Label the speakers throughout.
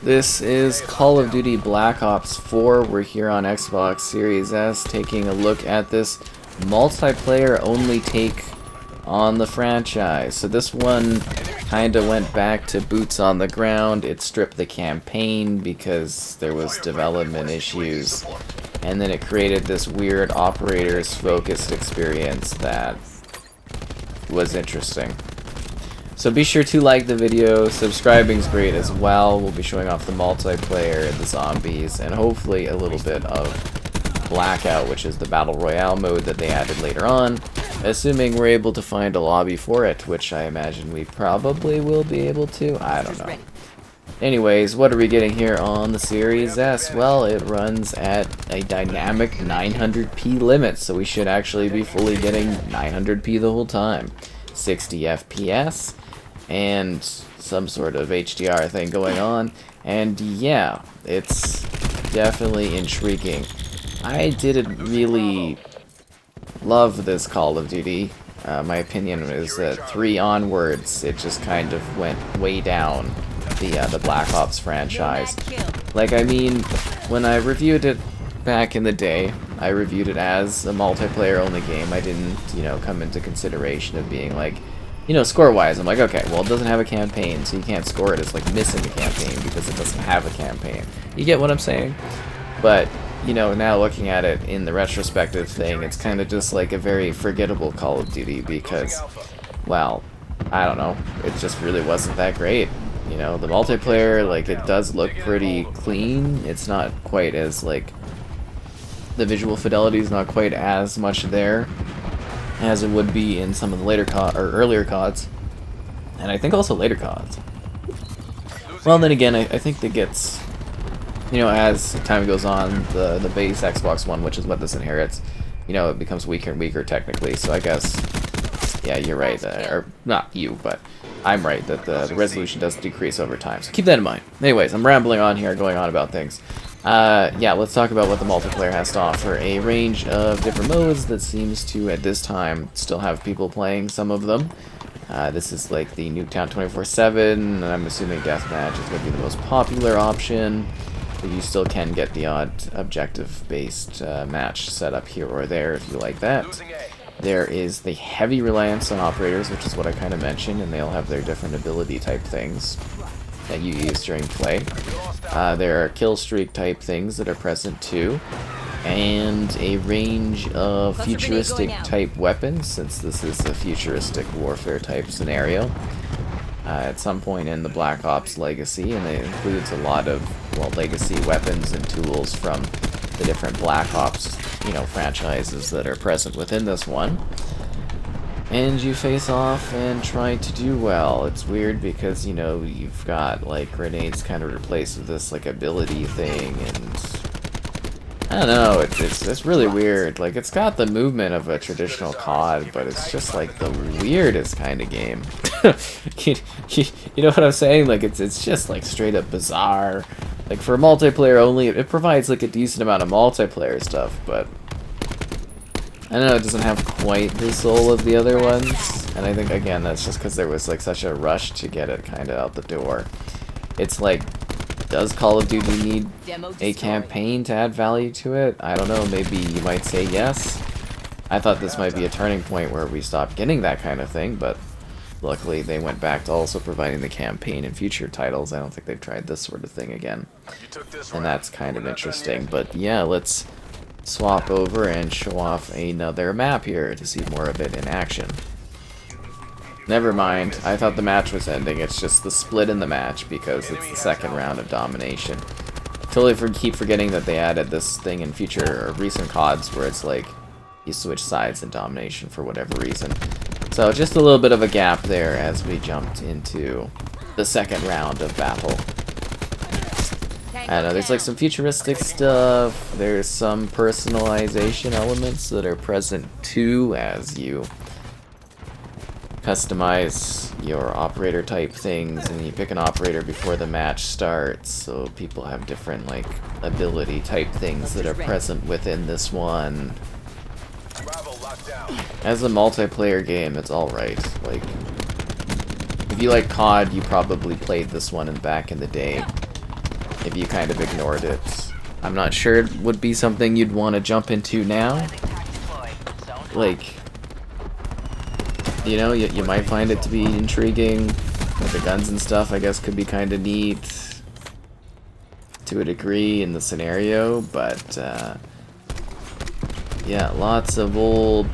Speaker 1: This is Call of Duty Black Ops 4. We're here on Xbox Series S taking a look at this multiplayer only take on the franchise. So this one kind of went back to boots on the ground. It stripped the campaign because there was development issues. And then it created this weird operators focused experience that was interesting. So be sure to like the video, subscribing's great as well. We'll be showing off the multiplayer, the zombies, and hopefully a little bit of Blackout, which is the Battle Royale mode that they added later on, assuming we're able to find a lobby for it, which I imagine we probably will be able to. I don't know. Anyways, what are we getting here on the Series S? Well, it runs at a dynamic 900p limit, so we should actually be fully getting 900p the whole time. 60 FPS. And some sort of HDR thing going on, and yeah, it's definitely intriguing. I didn't really love this Call of Duty. My opinion is that 3 onwards, it just kind of went way down the Black Ops franchise. Like, I mean, when I reviewed it back in the day, I reviewed it as a multiplayer-only game. I didn't, come into consideration of being like, score-wise, I'm like, okay, well, it doesn't have a campaign, so you can't score it as, like, missing a campaign because it doesn't have a campaign. You get what I'm saying? But, now looking at it in the retrospective thing, it's kind of just, like, a very forgettable Call of Duty because, well, I don't know, it just really wasn't that great. The multiplayer, like, it does look pretty clean. It's not quite as, like, the visual fidelity is not quite as much there as it would be in some of the later earlier CODs, and I think also later CODs. Well, then again, I think it gets, as time goes on, the base Xbox One, which is what this inherits, it becomes weaker and weaker technically. So I guess, yeah, you're right, or not you, but I'm right that the resolution does decrease over time. So keep that in mind. Anyways, I'm rambling on here, going on about things. Yeah, let's talk about what the multiplayer has to offer. A range of different modes that seems to, at this time, still have people playing some of them. This is like the Nuketown 24/7, and I'm assuming Deathmatch is going to be the most popular option. But you still can get the odd objective-based match set up here or there if you like that. There is the heavy reliance on operators, which is what I kind of mentioned, and they'll have their different ability type things that you use during play. There are kill streak type things that are present too, and a range of futuristic type weapons, since this is a futuristic warfare type scenario. At some point in the Black Ops Legacy, and it includes a lot of, well, legacy weapons and tools from the different Black Ops, franchises that are present within this one. And you face off and try to do well. It's weird because, you've got, like, grenades kind of replaced with this, like, ability thing, and I don't know, it's really weird. Like, it's got the movement of a traditional COD, but it's just, like, the weirdest kind of game. you know what I'm saying? Like, it's just, like, straight up bizarre. Like, for multiplayer only, it provides, like, a decent amount of multiplayer stuff, but I don't know, it doesn't have quite the soul of the other ones, and I think, again, that's just because there was, like, such a rush to get it kind of out the door. It's like, does Call of Duty need a campaign to add value to it? I don't know, maybe you might say yes. I thought this might be a turning point where we stopped getting that kind of thing, but luckily they went back to also providing the campaign in future titles. I don't think they've tried this sort of thing again, and that's kind of interesting. But yeah, let's swap over and show off another map here to see more of it in action. Never mind, I thought the match was ending. It's just the split in the match because it's the second round of domination. Totally keep forgetting that they added this thing in future or recent CODs where it's like you switch sides in domination for whatever reason. So just a little bit of a gap there as we jumped into the second round of battle. I don't know, there's like some futuristic stuff, there's some personalization elements that are present too as you customize your operator type things, and you pick an operator before the match starts, so people have different, like, ability type things that are present within this one. As a multiplayer game, it's alright. Like, if you like COD, you probably played this one back in the day. if you kind of ignored it. I'm not sure it would be something you'd want to jump into now. Like, you know, you might find it to be intriguing. Like the guns and stuff, I guess, could be kind of neat to a degree in the scenario, but yeah, lots of old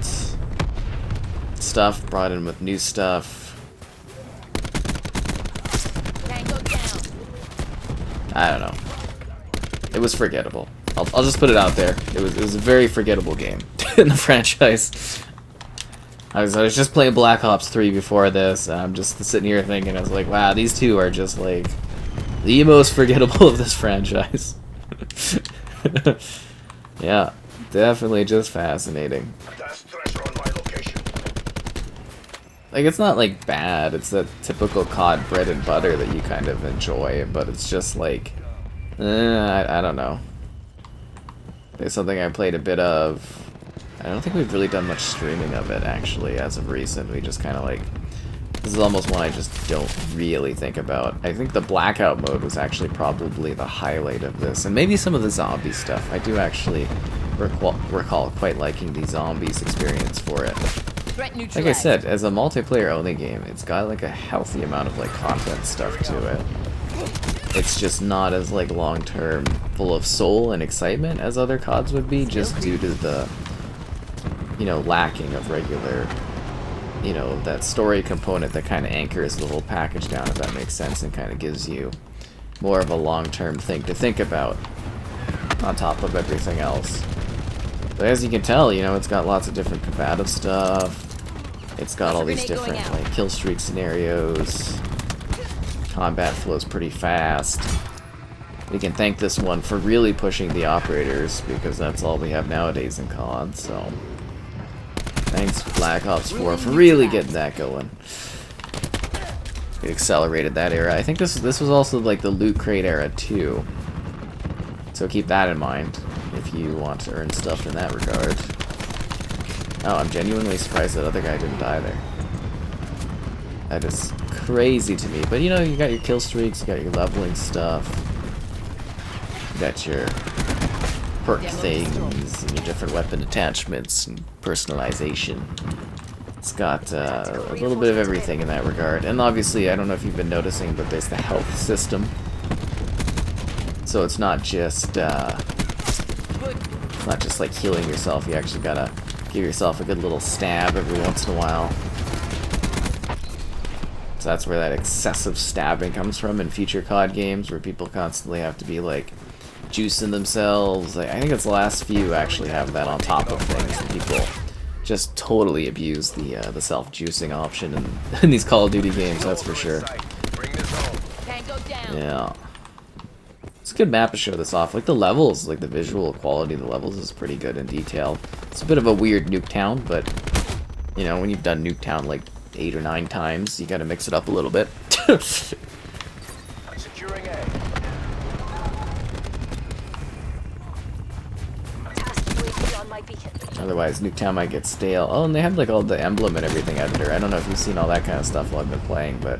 Speaker 1: stuff brought in with new stuff. I don't know. It was forgettable. I'll just put it out there. It was a very forgettable game in the franchise. I was just playing Black Ops 3 before this, and I'm just sitting here thinking, I was like, wow, these two are just like the most forgettable of this franchise. Yeah, definitely just fascinating. Like, it's not like bad, it's that typical COD bread and butter that you kind of enjoy, but it's just like, I don't know. It's something I played a bit of. I don't think we've really done much streaming of it, actually, as of recent. We just kind of like, this is almost one I just don't really think about. I think the Blackout mode was actually probably the highlight of this, and maybe some of the zombie stuff. I do actually recall quite liking the zombies experience for it. Like I said, as a multiplayer only game, it's got like a healthy amount of like content stuff to it. It's just not as like long-term full of soul and excitement as other CODs would be, just due to the, you know, lacking of regular, you know, that story component that kind of anchors the whole package down, if that makes sense, and kind of gives you more of a long-term thing to think about on top of everything else. But as you can tell, you know, it's got lots of different combative stuff. It's got all these different like kill streak scenarios. Combat flows pretty fast. We can thank this one for really pushing the operators, because that's all we have nowadays in COD, so thanks Black Ops 4 for really getting that going. It accelerated that era. I think this was also like the loot crate era too, so keep that in mind if you want to earn stuff in that regard. Oh, I'm genuinely surprised that other guy didn't die there. That is crazy to me. But you know, you got your kill streaks, you got your leveling stuff, you got your perk things, and your different weapon attachments and personalization. It's got a little bit of everything in that regard. And obviously, I don't know if you've been noticing, but there's the health system. So it's not just like healing yourself. You actually gotta give yourself a good little stab every once in a while. So that's where that excessive stabbing comes from in future COD games, where people constantly have to be like juicing themselves. I think it's the last few actually have that on top of things. And people just totally abuse the self-juicing option in these Call of Duty games, that's for sure. Yeah. It's a good map to show this off. Like the levels, like the visual quality of the levels is pretty good in detail. It's a bit of a weird Nuketown, but you know, when you've done Nuketown like 8 or 9 times, you gotta mix it up a little bit.
Speaker 2: Securing A.
Speaker 1: Otherwise, Nuketown might get stale. Oh, and they have like all the emblem and everything editor. I don't know if you've seen all that kind of stuff while I've been playing, but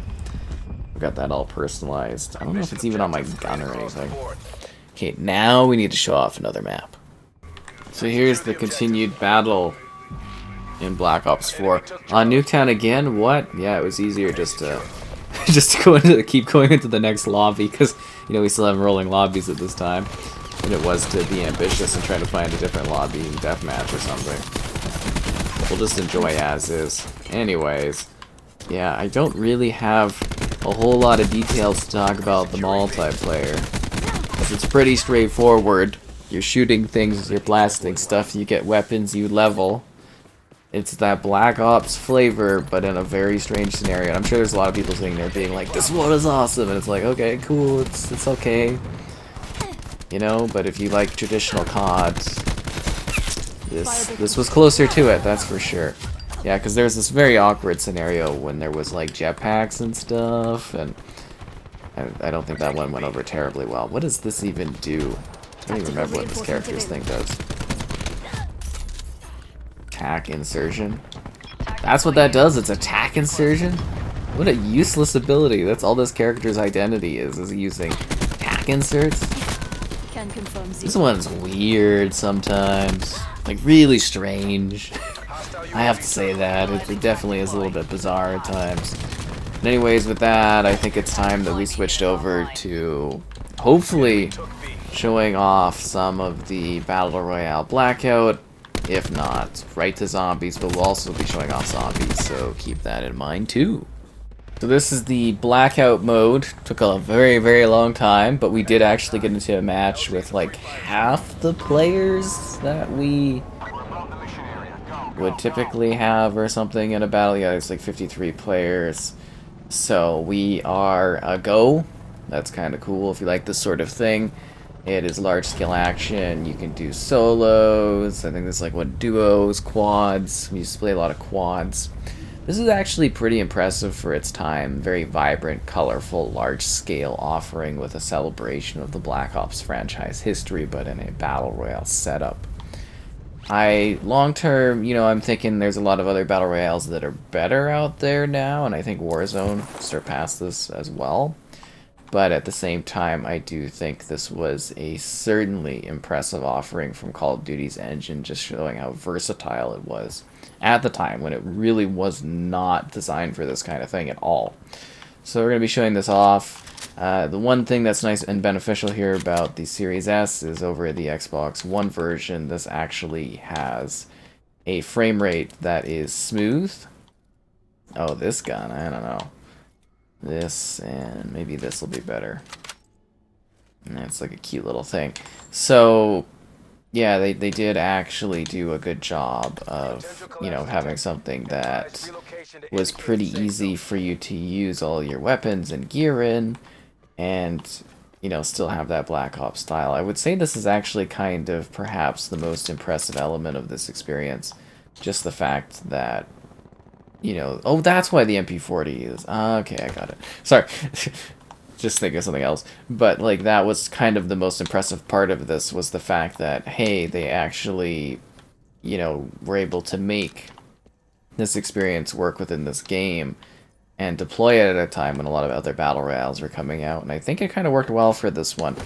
Speaker 1: I've got that all personalized. I don't know if it's even on my gun or anything. Okay, now we need to show off another map. So here's the continued battle in Black Ops 4. On Nuketown again? What? Yeah, it was easier just to keep going into the next lobby, because you know we still have rolling lobbies at this time. And it was to be ambitious and try to find a different lobby deathmatch or something. We'll just enjoy as is. Anyways, yeah, I don't really have a whole lot of details to talk about the multiplayer. It's pretty straightforward. You're shooting things, you're blasting stuff, you get weapons, you level. It's that Black Ops flavor, but in a very strange scenario. And I'm sure there's a lot of people sitting there being like, this one is awesome, and it's like, okay, cool, it's okay. You know, but if you like traditional COD, this was closer to it, that's for sure. Yeah, because there's this very awkward scenario when there was like jetpacks and stuff, and I don't think that one went over terribly well. What does this even do? I don't even remember what this character's thing does. Attack insertion? That's what that does, it's attack insertion? What a useless ability. That's all this character's identity is using attack back inserts.
Speaker 2: Can confirm
Speaker 1: This
Speaker 2: zero.
Speaker 1: one's weird sometimes. Like, really strange. I have to say that. It definitely is a little bit bizarre at times. But anyways, with that, I think it's time that we switched over to, hopefully, showing off some of the Battle Royale Blackout. If not, right to zombies, but we'll also be showing off zombies, so keep that in mind too. So this is the Blackout mode. Took a very, very long time, but we did actually get into a match with like half the players that we would typically have or something in a battle. Yeah, it's like 53 players. So we are a go. That's kind of cool if you like this sort of thing. It is large-scale action. You can do solos. I think there's like what, duos, quads. We used to play a lot of quads. This is actually pretty impressive for its time. Very vibrant, colorful, large-scale offering with a celebration of the Black Ops franchise history, but in a battle royale setup. Long term, you know, I'm thinking there's a lot of other battle royales that are better out there now, and I think Warzone surpassed this as well. But at the same time, I do think this was a certainly impressive offering from Call of Duty's engine, just showing how versatile it was at the time when it really was not designed for this kind of thing at all. So we're going to be showing this off. The one thing that's nice and beneficial here about the Series S is over the Xbox One version, this actually has a frame rate that is smooth. Oh, this gun, I don't know. This, and maybe this will be better. And it's like a cute little thing. So, yeah, they did actually do a good job of, you know, having something that was pretty easy for you to use all your weapons and gear in, and, you know, still have that Black Ops style. I would say this is actually kind of perhaps the most impressive element of this experience. Just the fact that, you know, oh, that's why the MP40 is. Okay, I got it. Sorry. Just think of something else. But, like, that was kind of the most impressive part of this, was the fact that, hey, they actually, you know, were able to make this experience work within this game and deploy it at a time when a lot of other battle royales were coming out. And I think it kind of worked well for this one.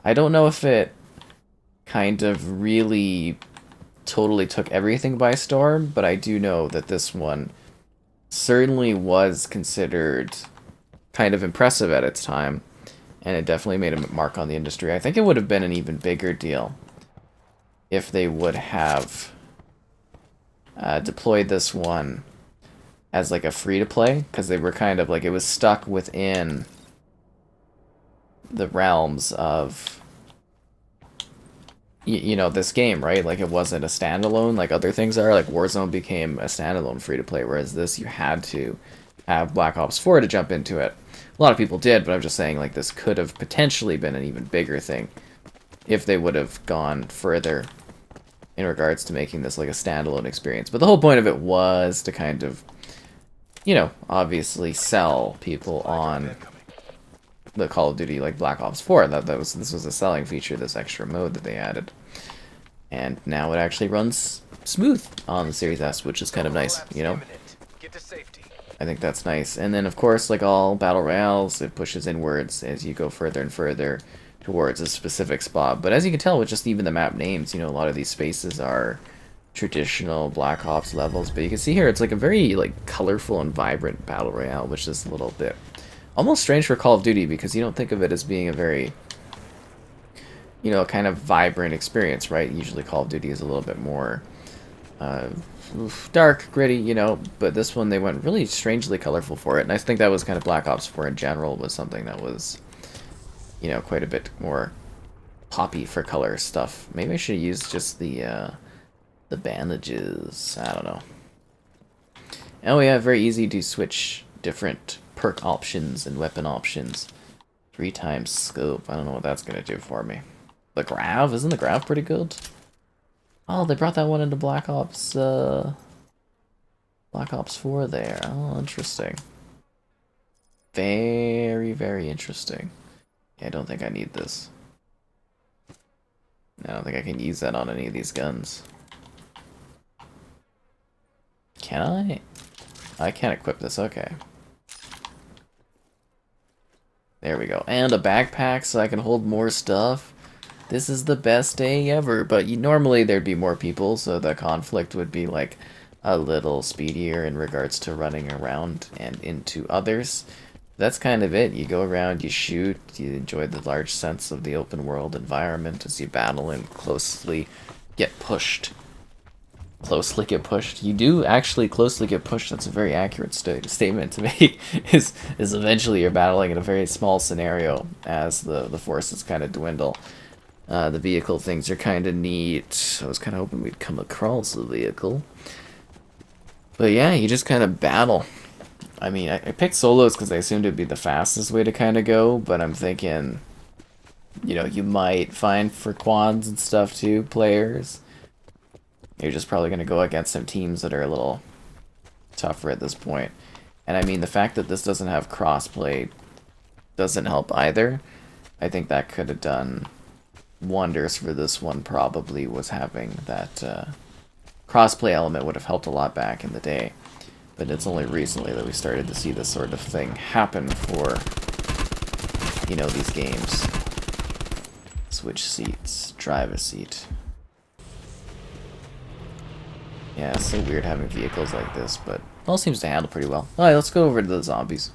Speaker 1: I don't know if it kind of really totally took everything by storm, but I do know that this one certainly was considered kind of impressive at its time, and it definitely made a mark on the industry. I think it would have been an even bigger deal if they would have deployed this one as like a free-to-play, because they were kind of like, it was stuck within the realms of, you know, this game, right? Like, it wasn't a standalone like other things are. Like, Warzone became a standalone free-to-play, whereas this, you had to have Black Ops 4 to jump into it. A lot of people did, but I'm just saying, like, this could have potentially been an even bigger thing if they would have gone further in regards to making this like a standalone experience. But the whole point of it was to kind of, you know, obviously sell people on the Call of Duty like Black Ops 4. This was a selling feature, this extra mode that they added. And now it actually runs smooth on the Series S, which is kind of nice, you know? I think that's nice. And then, of course, like all Battle Royales, it pushes inwards as you go further and further towards a specific spot. But as you can tell with just even the map names, you know, a lot of these spaces are traditional Black Ops levels. But you can see here, it's like a very like colorful and vibrant Battle Royale, which is a little bit almost strange for Call of Duty, because you don't think of it as being a very, you know, kind of vibrant experience, right? Usually Call of Duty is a little bit more dark, gritty, you know, but this one they went really strangely colorful for it, and I think that was kind of Black Ops 4 in general was something that was, you know, quite a bit more poppy for color stuff. Maybe I should use just the bandages. I don't know. Oh yeah, very easy to switch different perk options and weapon options. 3 times scope. I don't know what that's gonna do for me. The grav? Isn't the grav pretty good? Oh, they brought that one into Black Ops 4 there. Oh, interesting. Very, very interesting. Yeah, I don't think I need this. I don't think I can use that on any of these guns. Can I? I can't equip this, okay. There we go. And a backpack so I can hold more stuff. This is the best day ever. But normally there'd be more people, so the conflict would be like a little speedier in regards to running around and into others. That's kind of it. You go around, you shoot, you enjoy the large sense of the open world environment as you battle and closely get pushed. Closely get pushed. You do actually closely get pushed. That's a very accurate statement to make. is eventually you're battling in a very small scenario as the forces kind of dwindle. The vehicle things are kind of neat. I was kind of hoping we'd come across the vehicle. But yeah, you just kind of battle. I mean, I picked solos because I assumed it'd be the fastest way to kind of go, but I'm thinking, you know, you might find for quads and stuff too, players. You're just probably going to go against some teams that are a little tougher at this point. And I mean, the fact that this doesn't have crossplay doesn't help either. I think that could have done wonders for this one, probably, was having that crossplay element would have helped a lot back in the day. But it's only recently that we started to see this sort of thing happen for, you know, these games. Switch seats, drive a seat. Yeah, it's so weird having vehicles like this, but it all seems to handle pretty well. Alright, let's go over to the zombies.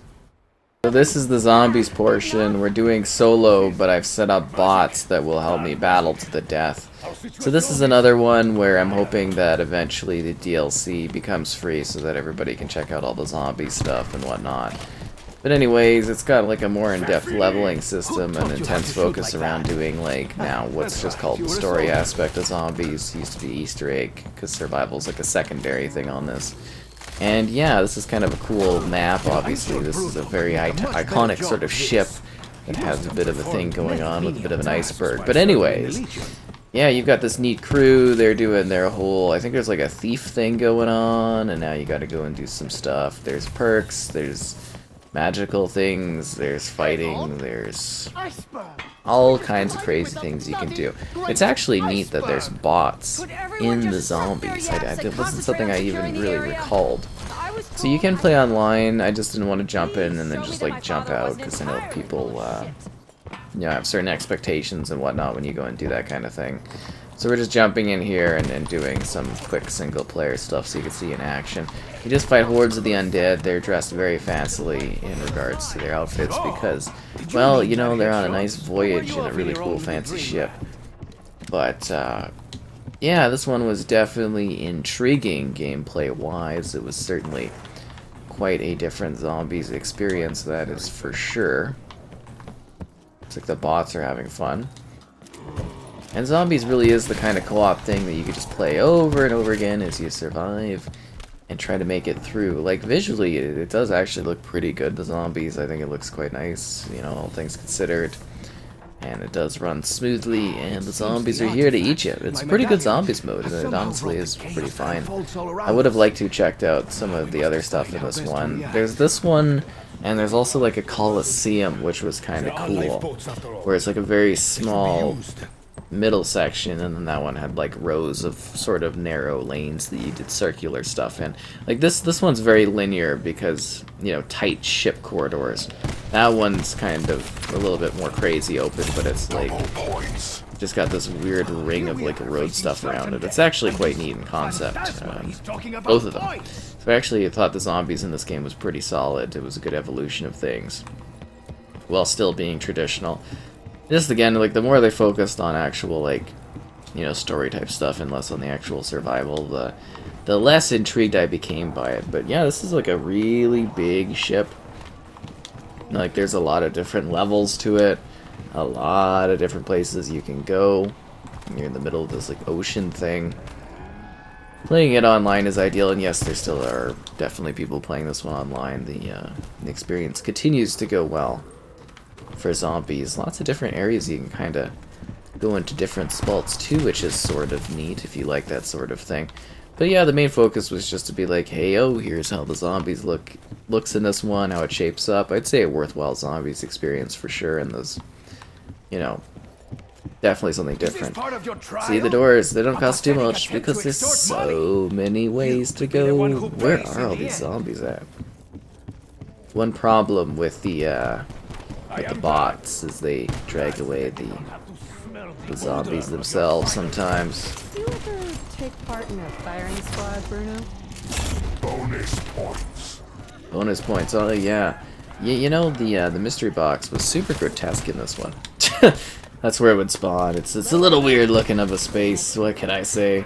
Speaker 1: So this is the zombies portion. We're doing solo, but I've set up bots that will help me battle to the death. So this is another one where I'm hoping that eventually the DLC becomes free so that everybody can check out all the zombie stuff and whatnot. But anyways, it's got like a more in-depth leveling system and intense focus around doing like now what's just called the story aspect of zombies. It used to be Easter egg because survival's like a secondary thing on this. And yeah, this is kind of a cool map, obviously. This is a very iconic sort of ship that has a bit of a thing going on with a bit of an iceberg. But anyways, yeah, you've got this neat crew. They're doing their whole, I think there's like a thief thing going on, and now you gotta go and do some stuff. There's perks, there's magical things, there's fighting, there's all kinds of crazy things you can do. It's actually neat that there's bots in the zombies. It wasn't something I even really recalled. So you can play online. I just didn't want to jump in and then just like jump out because I know people you know, have certain expectations and whatnot when you go and do that kind of thing. So we're just jumping in here and doing some quick single player stuff so you can see in action. You just fight hordes of the undead. They're dressed very fancily in regards to their outfits because, well, you know, they're on a nice voyage in a really cool fancy ship. But, yeah, this one was definitely intriguing gameplay-wise. It was certainly quite a different zombies experience, that is for sure. Looks like the bots are having fun. And zombies really is the kind of co-op thing that you could just play over and over again as you survive and try to make it through. Like, visually, it does actually look pretty good, the zombies. I think it looks quite nice, you know, all things considered. And it does run smoothly, and the zombies are here to eat you. It's a pretty good zombies mode, and it honestly is pretty fine. I would have liked to have checked out some of the other stuff in this one. There's this one, and there's also like a Coliseum, which was kind of cool, where it's like a very small middle section, and then that one had like rows of sort of narrow lanes that you did circular stuff in. Like this one's very linear because, you know, tight ship corridors. That one's kind of a little bit more crazy open, but it's like just got this weird ring of like road stuff around it. It's actually quite neat in concept, both of them. So I actually thought the zombies in this game was pretty solid. It was a good evolution of things while still being traditional. Just again, like, the more they focused on actual, like, you know, story type stuff and less on the actual survival, the less intrigued I became by it. But yeah, this is like a really big ship. Like, there's a lot of different levels to it, a lot of different places you can go. You're in the middle of this like ocean thing. Playing it online is ideal, and yes, there still are definitely people playing this one online. The experience continues to go well. For zombies, lots of different areas you can kind of go into different spots too, which is sort of neat if you like that sort of thing. But yeah, the main focus was just to be like, hey, oh, here's how the zombies looks in this one, how it shapes up. I'd say a worthwhile zombies experience for sure, and those, you know, definitely something different. See the doors, they don't cost too much because there's so many ways to go. Where are all these zombies at? One problem with the with the bots as they drag away the zombies themselves sometimes.
Speaker 2: Do you ever take part in a firing squad, Bruno?
Speaker 1: Bonus points, oh yeah. You know, the mystery box was super grotesque in this one. That's where it would spawn. It's a little weird looking of a space, what can I say?